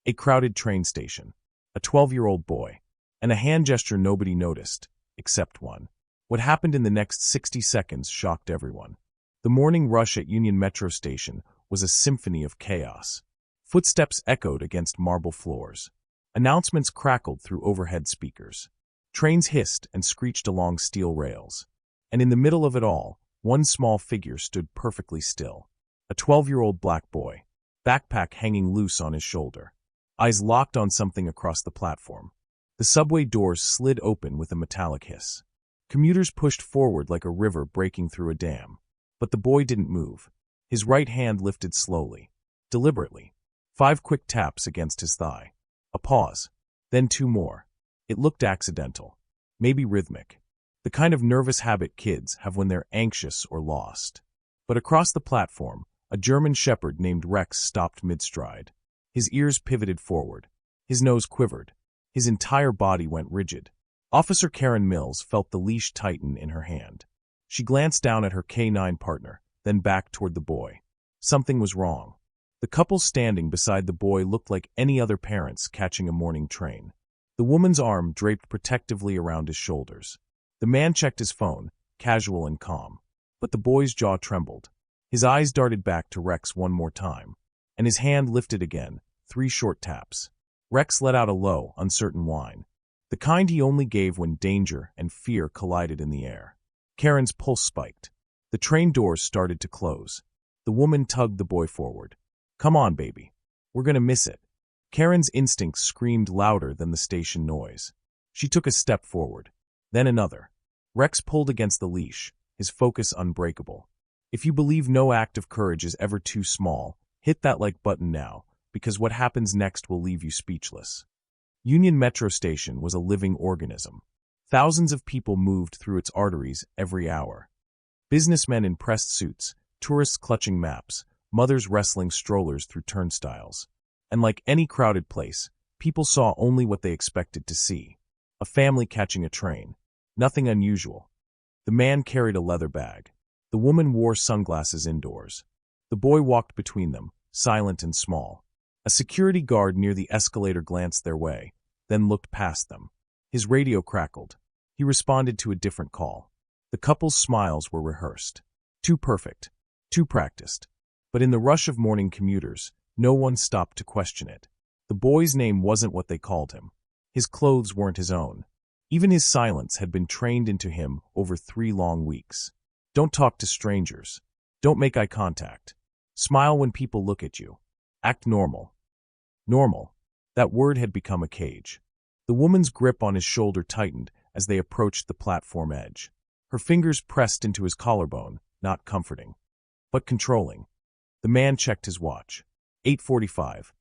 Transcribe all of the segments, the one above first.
A crowded train station. A 12-year-old boy. And a hand gesture nobody noticed, except one. What happened in the next 60 seconds shocked everyone. The morning rush at Union Metro Station was a symphony of chaos. Footsteps echoed against marble floors. Announcements crackled through overhead speakers. Trains hissed and screeched along steel rails. And in the middle of it all, one small figure stood perfectly still. A 12-year-old black boy, backpack hanging loose on his shoulder. Eyes locked on something across the platform. The subway doors slid open with a metallic hiss. Commuters pushed forward like a river breaking through a dam. But the boy didn't move. His right hand lifted slowly, deliberately. 5 quick taps against his thigh. A pause. Then 2 more. It looked accidental. Maybe rhythmic. The kind of nervous habit kids have when they're anxious or lost. But across the platform, a German shepherd named Rex stopped mid-stride. His ears pivoted forward. His nose quivered. His entire body went rigid. Officer Karen Mills felt the leash tighten in her hand. She glanced down at her K-9 partner, then back toward the boy. Something was wrong. The couple standing beside the boy looked like any other parents catching a morning train. The woman's arm draped protectively around his shoulders. The man checked his phone, casual and calm. But the boy's jaw trembled. His eyes darted back to Rex one more time. And his hand lifted again, 3 short taps. Rex let out a low, uncertain whine. The kind he only gave when danger and fear collided in the air. Karen's pulse spiked. The train doors started to close. The woman tugged the boy forward. "Come on, baby. We're gonna miss it." Karen's instincts screamed louder than the station noise. She took a step forward. Then another. Rex pulled against the leash, his focus unbreakable. If you believe no act of courage is ever too small, hit that like button now, because what happens next will leave you speechless. Union Metro Station was a living organism. Thousands of people moved through its arteries every hour. Businessmen in pressed suits, tourists clutching maps, mothers wrestling strollers through turnstiles. And like any crowded place, people saw only what they expected to see. A family catching a train. Nothing unusual. The man carried a leather bag. The woman wore sunglasses indoors. The boy walked between them, silent and small. A security guard near the escalator glanced their way, then looked past them. His radio crackled. He responded to a different call. The couple's smiles were rehearsed. Too perfect. Too practiced. But in the rush of morning commuters, no one stopped to question it. The boy's name wasn't what they called him. His clothes weren't his own. Even his silence had been trained into him over 3 long weeks. Don't talk to strangers. Don't make eye contact. Smile when people look at you. Act normal. Normal. That word had become a cage. The woman's grip on his shoulder tightened as they approached the platform edge. Her fingers pressed into his collarbone, not comforting, but controlling. The man checked his watch. 8:45.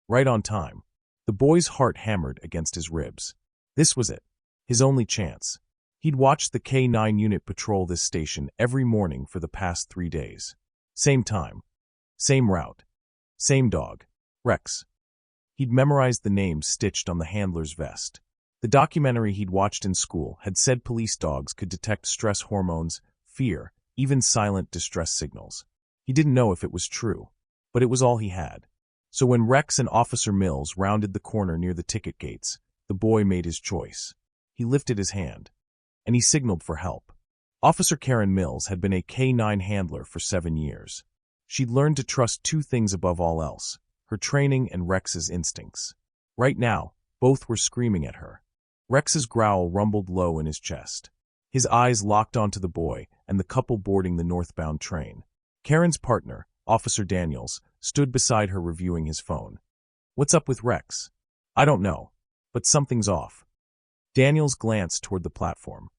Right on time. The boy's heart hammered against his ribs. This was it. His only chance. He'd watched the K-9 unit patrol this station every morning for the past 3 days. Same time. Same route. Same dog. Rex. He'd memorized the names stitched on the handler's vest. The documentary he'd watched in school had said police dogs could detect stress hormones, fear, even silent distress signals. He didn't know if it was true, but it was all he had. So when Rex and Officer Mills rounded the corner near the ticket gates, the boy made his choice. He lifted his hand, and he signaled for help. Officer Karen Mills had been a K-9 handler for 7 years. She'd learned to trust 2 things above all else, her training and Rex's instincts. Right now, both were screaming at her. Rex's growl rumbled low in his chest. His eyes locked onto the boy and the couple boarding the northbound train. Karen's partner, Officer Daniels, stood beside her reviewing his phone. "What's up with Rex?" "I don't know, but something's off." Daniels glanced toward the platform.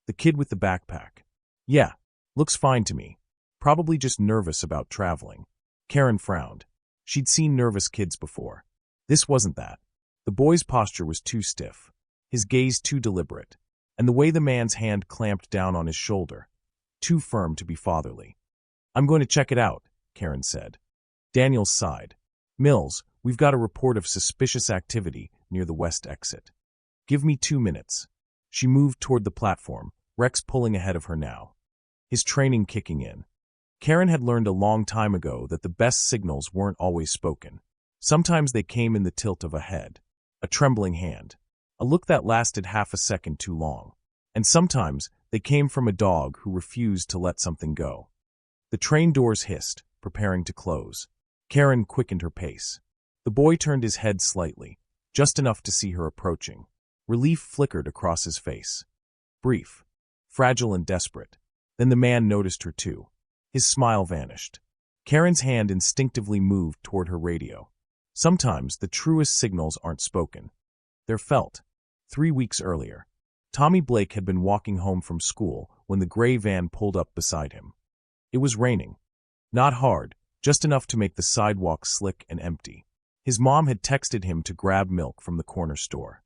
"The kid with the backpack." "Yeah, looks fine to me. Probably just nervous about traveling." Karen frowned. She'd seen nervous kids before. This wasn't that. The boy's posture was too stiff, his gaze too deliberate, and the way the man's hand clamped down on his shoulder, too firm to be fatherly. "I'm going to check it out," Karen said. Daniels sighed. "Mills, we've got a report of suspicious activity near the west exit. Give me 2 minutes." She moved toward the platform, Rex pulling ahead of her now. His training kicking in. Karen had learned a long time ago that the best signals weren't always spoken. Sometimes they came in the tilt of a head, a trembling hand, a look that lasted half a second too long. And sometimes they came from a dog who refused to let something go. The train doors hissed, preparing to close. Karen quickened her pace. The boy turned his head slightly, just enough to see her approaching. Relief flickered across his face. Brief, fragile and desperate. Then the man noticed her too. His smile vanished. Karen's hand instinctively moved toward her radio. Sometimes the truest signals aren't spoken. They're felt. 3 weeks earlier, Tommy Blake had been walking home from school when the gray van pulled up beside him. It was raining. Not hard, just enough to make the sidewalk slick and empty. His mom had texted him to grab milk from the corner store.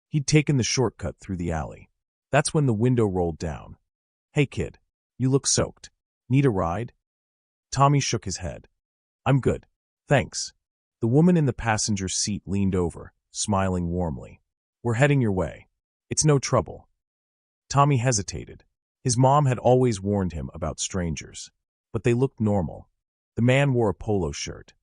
He'd taken the shortcut through the alley. That's when the window rolled down. "Hey kid, you look soaked. Need a ride?" Tommy shook his head. "I'm good, thanks." The woman in the passenger seat leaned over, smiling warmly. "We're heading your way. It's no trouble." Tommy hesitated. His mom had always warned him about strangers, but they looked normal. The man wore a polo shirt.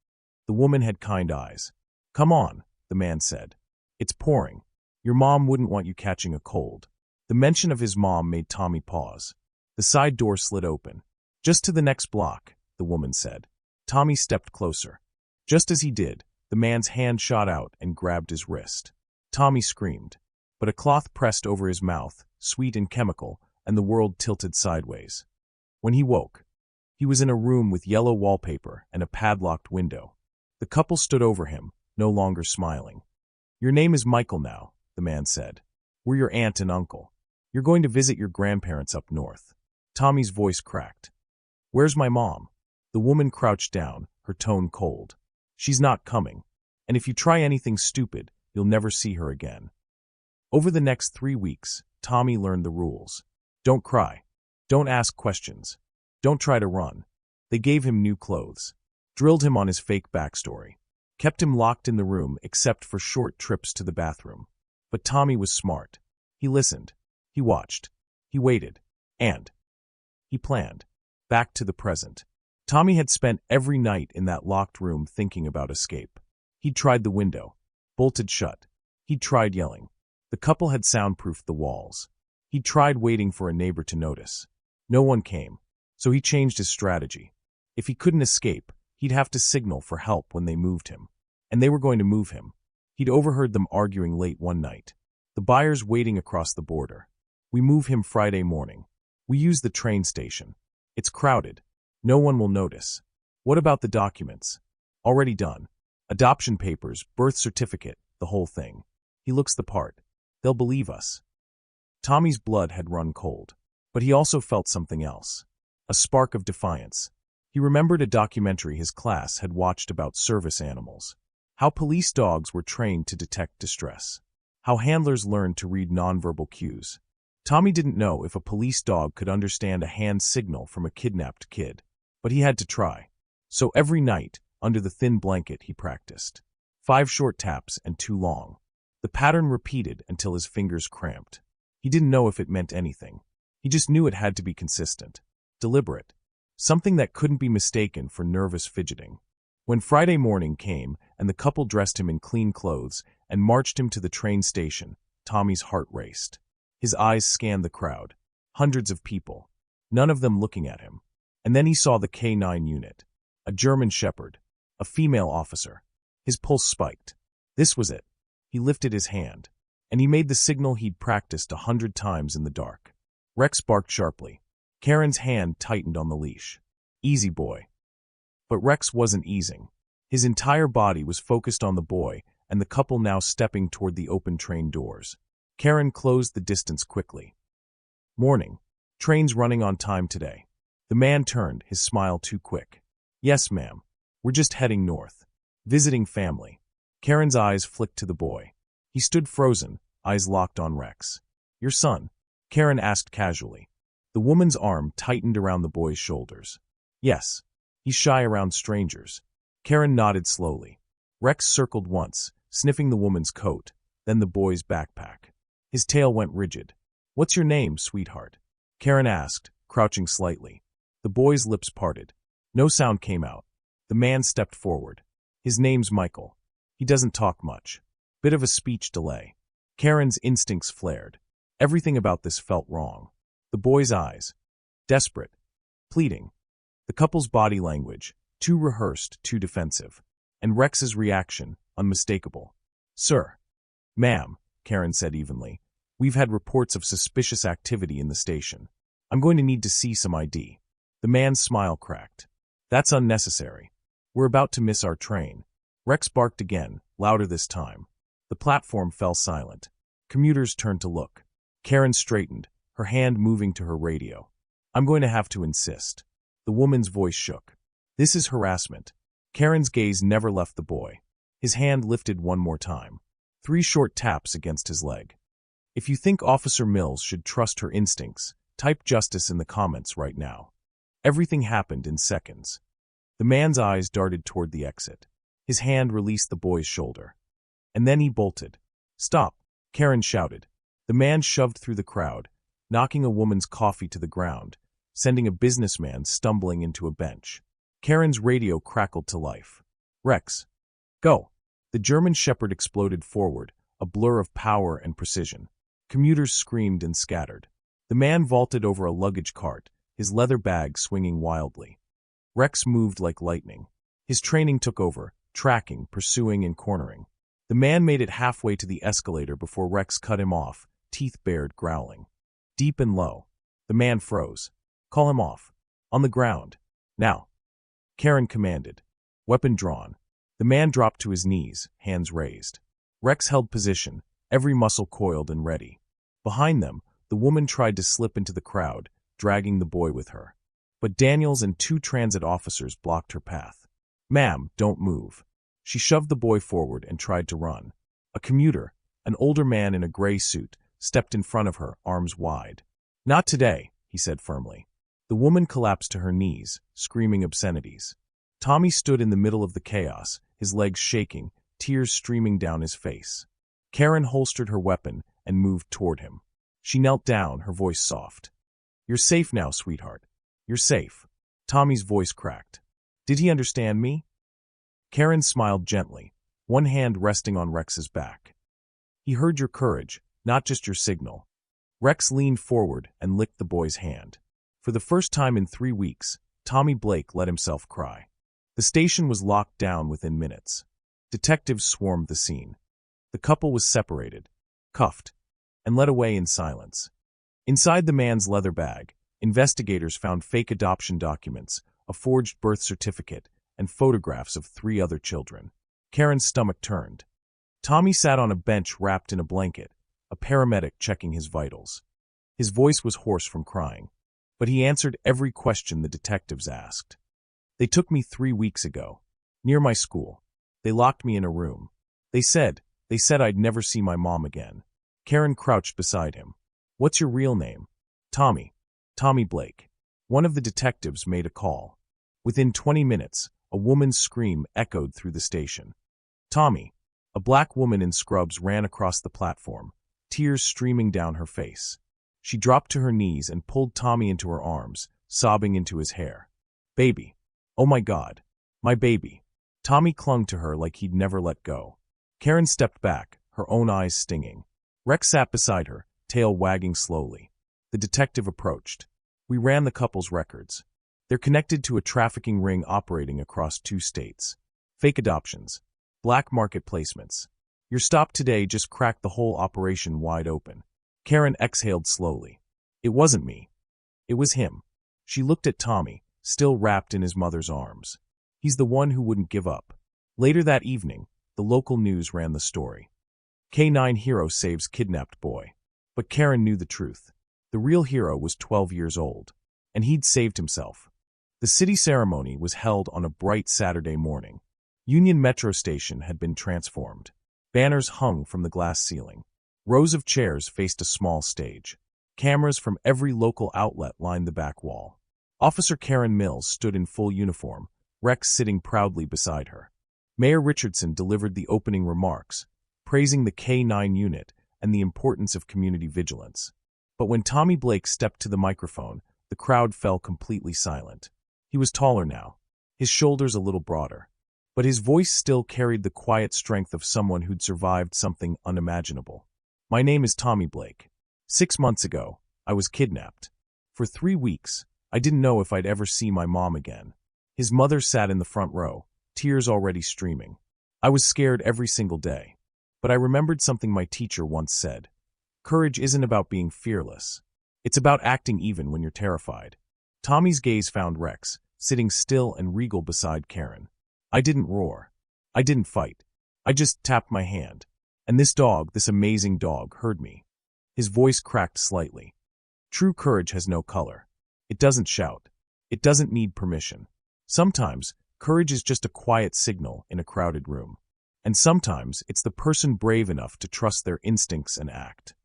The woman had kind eyes. "Come on," the man said. "It's pouring. Your mom wouldn't want you catching a cold." The mention of his mom made Tommy pause. The side door slid open. "Just to the next block," the woman said. Tommy stepped closer. Just as he did, the man's hand shot out and grabbed his wrist. Tommy screamed, but a cloth pressed over his mouth, sweet and chemical, and the world tilted sideways. When he woke, he was in a room with yellow wallpaper and a padlocked window. The couple stood over him, no longer smiling. "Your name is Michael now," the man said. "We're your aunt and uncle. You're going to visit your grandparents up north." Tommy's voice cracked. "Where's my mom?" The woman crouched down, her tone cold. "She's not coming. And if you try anything stupid, you'll never see her again." Over the next 3 weeks, Tommy learned the rules. Don't cry. Don't ask questions. Don't try to run. They gave him new clothes, drilled him on his fake backstory, kept him locked in the room except for short trips to the bathroom. But Tommy was smart. He listened. He watched. He waited. And he planned. Back to the present. Tommy had spent every night in that locked room thinking about escape. He'd tried the window, bolted shut. He'd tried yelling. The couple had soundproofed the walls. He'd tried waiting for a neighbor to notice. No one came, so he changed his strategy. If he couldn't escape, he'd have to signal for help when they moved him. And they were going to move him. He'd overheard them arguing late one night. The buyer's waiting across the border. "We move him Friday morning. We use the train station. It's crowded. No one will notice. What about the documents?" "Already done. Adoption papers, birth certificate, the whole thing. He looks the part. They'll believe us." Tommy's blood had run cold, but he also felt something else. A spark of defiance. He remembered a documentary his class had watched about service animals. How police dogs were trained to detect distress. How handlers learned to read nonverbal cues. Tommy didn't know if a police dog could understand a hand signal from a kidnapped kid, but he had to try. So every night, under the thin blanket, he practiced. 5 short taps and 2 long. The pattern repeated until his fingers cramped. He didn't know if it meant anything. He just knew it had to be consistent, deliberate, something that couldn't be mistaken for nervous fidgeting. When Friday morning came and the couple dressed him in clean clothes and marched him to the train station, Tommy's heart raced. His eyes scanned the crowd. Hundreds of people, none of them looking at him. And then he saw the K9 unit. A German shepherd, a female officer. His pulse spiked. This was it. He lifted his hand, and he made the signal he'd practiced 100 times in the dark. Rex barked sharply. Karen's hand tightened on the leash. "Easy, boy." But Rex wasn't easing. His entire body was focused on the boy and the couple now stepping toward the open train doors. Karen closed the distance quickly. "Morning. Train's running on time today." The man turned, his smile too quick. "Yes, ma'am. We're just heading north. Visiting family." Karen's eyes flicked to the boy. He stood frozen, eyes locked on Rex. "Your son?" Karen asked casually. The woman's arm tightened around the boy's shoulders. "Yes. He's shy around strangers." Karen nodded slowly. Rex circled once, sniffing the woman's coat, then the boy's backpack. His tail went rigid. "What's your name, sweetheart?" Karen asked, crouching slightly. The boy's lips parted. No sound came out. The man stepped forward. His name's Michael. He doesn't talk much. Bit of a speech delay. Karen's instincts flared. Everything about this felt wrong. The boy's eyes. Desperate. Pleading. The couple's body language. Too rehearsed, too defensive. And Rex's reaction. Unmistakable. "Sir." "Ma'am," Karen said evenly. "We've had reports of suspicious activity in the station. I'm going to need to see some ID." The man's smile cracked. "That's unnecessary. We're about to miss our train." Rex barked again, louder this time. The platform fell silent. Commuters turned to look. Karen straightened, her hand moving to her radio. "I'm going to have to insist." The woman's voice shook. "This is harassment." Karen's gaze never left the boy. His hand lifted one more time. 3 short taps against his leg. "If you think Officer Mills should trust her instincts, type justice in the comments right now." Everything happened in seconds. The man's eyes darted toward the exit. His hand released the boy's shoulder. And then he bolted. "Stop!" Karen shouted. The man shoved through the crowd, knocking a woman's coffee to the ground, sending a businessman stumbling into a bench. Karen's radio crackled to life. "Rex, go!" The German Shepherd exploded forward, a blur of power and precision. Commuters screamed and scattered. The man vaulted over a luggage cart, his leather bag swinging wildly. Rex moved like lightning. His training took over, tracking, pursuing, and cornering. The man made it halfway to the escalator before Rex cut him off, teeth bared, growling. Deep and low. The man froze. "Call him off. On the ground. Now." Karen commanded. Weapon drawn. The man dropped to his knees, hands raised. Rex held position, every muscle coiled and ready. Behind them, the woman tried to slip into the crowd, dragging the boy with her. But Daniels and 2 transit officers blocked her path. "Ma'am, don't move." She shoved the boy forward and tried to run. A commuter, an older man in a gray suit, stepped in front of her, arms wide. "Not today," he said firmly. The woman collapsed to her knees, screaming obscenities. Tommy stood in the middle of the chaos, his legs shaking, tears streaming down his face. Karen holstered her weapon and moved toward him. She knelt down, her voice soft. "You're safe now, sweetheart. You're safe." Tommy's voice cracked. "Did he understand me?" Karen smiled gently, one hand resting on Rex's back. "He heard your courage, not just your signal." Rex leaned forward and licked the boy's hand. For the first time in 3 weeks, Tommy Blake let himself cry. The station was locked down within minutes. Detectives swarmed the scene. The couple was separated, cuffed, and led away in silence. Inside the man's leather bag, investigators found fake adoption documents, a forged birth certificate, and photographs of 3 other children. Karen's stomach turned. Tommy sat on a bench wrapped in a blanket, a paramedic checking his vitals. His voice was hoarse from crying, but he answered every question the detectives asked. "They took me 3 weeks ago, near my school. They locked me in a room. They said I'd never see my mom again." Karen crouched beside him. "What's your real name?" "Tommy. Tommy Blake." One of the detectives made a call. Within 20 minutes, a woman's scream echoed through the station. "Tommy." A black woman in scrubs ran across the platform, tears streaming down her face. She dropped to her knees and pulled Tommy into her arms, sobbing into his hair. "Baby. Oh my God. My baby." Tommy clung to her like he'd never let go. Karen stepped back, her own eyes stinging. Rex sat beside her, tail wagging slowly. The detective approached. "We ran the couple's records. They're connected to a trafficking ring operating across 2 states. Fake adoptions. Black market placements. Your stop today just cracked the whole operation wide open." Karen exhaled slowly. "It wasn't me. It was him." She looked at Tommy, still wrapped in his mother's arms. "He's the one who wouldn't give up." Later that evening, the local news ran the story. K9 hero saves kidnapped boy. But Karen knew the truth. The real hero was 12 years old, and he'd saved himself. The city ceremony was held on a bright Saturday morning. Union Metro Station had been transformed. Banners hung from the glass ceiling. Rows of chairs faced a small stage. Cameras from every local outlet lined the back wall. Officer Karen Mills stood in full uniform, Rex sitting proudly beside her. Mayor Richardson delivered the opening remarks, praising the K9 unit and the importance of community vigilance. But when Tommy Blake stepped to the microphone, the crowd fell completely silent. He was taller now, his shoulders a little broader, but his voice still carried the quiet strength of someone who'd survived something unimaginable. My name is Tommy Blake. 6 months ago, I was kidnapped. For 3 weeks, I didn't know if I'd ever see my mom again. His mother sat in the front row, tears already streaming. I was scared every single day. But I remembered something my teacher once said. Courage isn't about being fearless. It's about acting even when you're terrified. Tommy's gaze found Rex, sitting still and regal beside Karen. I didn't roar. I didn't fight. I just tapped my hand. And this dog, this amazing dog, heard me. His voice cracked slightly. True courage has no color. It doesn't shout. It doesn't need permission. Sometimes, courage is just a quiet signal in a crowded room. And sometimes, it's the person brave enough to trust their instincts and act.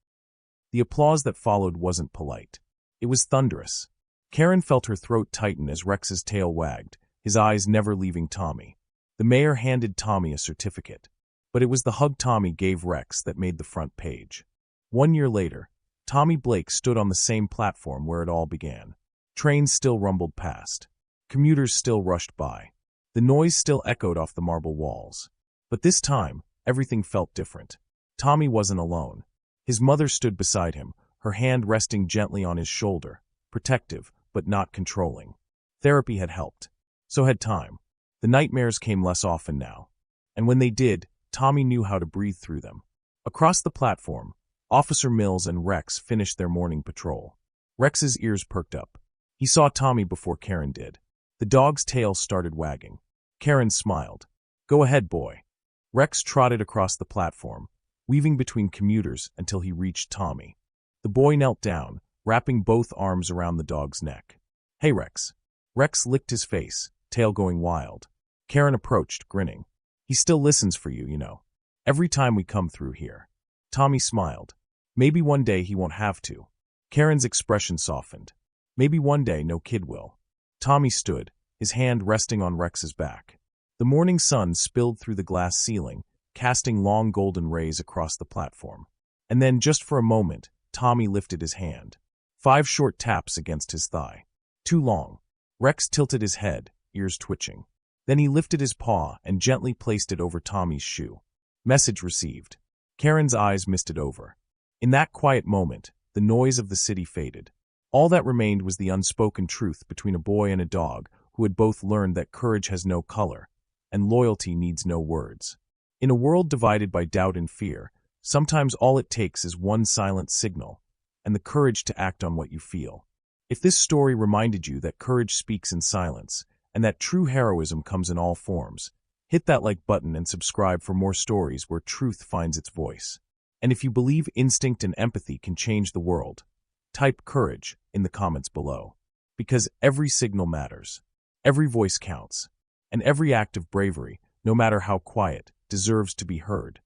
The applause that followed wasn't polite. It was thunderous. Karen felt her throat tighten as Rex's tail wagged, his eyes never leaving Tommy. The mayor handed Tommy a certificate. But it was the hug Tommy gave Rex that made the front page. 1 year later, Tommy Blake stood on the same platform where it all began. Trains still rumbled past. Commuters still rushed by. The noise still echoed off the marble walls. But this time, everything felt different. Tommy wasn't alone. His mother stood beside him, her hand resting gently on his shoulder, protective but not controlling. Therapy had helped. So had time. The nightmares came less often now. And when they did, Tommy knew how to breathe through them. Across the platform, Officer Mills and Rex finished their morning patrol. Rex's ears perked up. He saw Tommy before Karen did. The dog's tail started wagging. Karen smiled. Go ahead, boy. Rex trotted across the platform, weaving between commuters until he reached Tommy. The boy knelt down, wrapping both arms around the dog's neck. Hey, Rex. Rex licked his face, tail going wild. Karen approached, grinning. He still listens for you, you know. Every time we come through here. Tommy smiled. Maybe one day he won't have to. Karen's expression softened. Maybe one day no kid will. Tommy stood, his hand resting on Rex's back. The morning sun spilled through the glass ceiling, casting long golden rays across the platform. And then, just for a moment, Tommy lifted his hand. 5 short taps against his thigh. Too long. Rex tilted his head, ears twitching. Then he lifted his paw and gently placed it over Tommy's shoe. Message received. Karen's eyes misted over. In that quiet moment, the noise of the city faded. All that remained was the unspoken truth between a boy and a dog who had both learned that courage has no color, and loyalty needs no words. In a world divided by doubt and fear, sometimes all it takes is one silent signal, and the courage to act on what you feel. If this story reminded you that courage speaks in silence, and that true heroism comes in all forms, hit that like button and subscribe for more stories where truth finds its voice. And if you believe instinct and empathy can change the world, type courage in the comments below. Because every signal matters, every voice counts, and every act of bravery, no matter how quiet, deserves to be heard.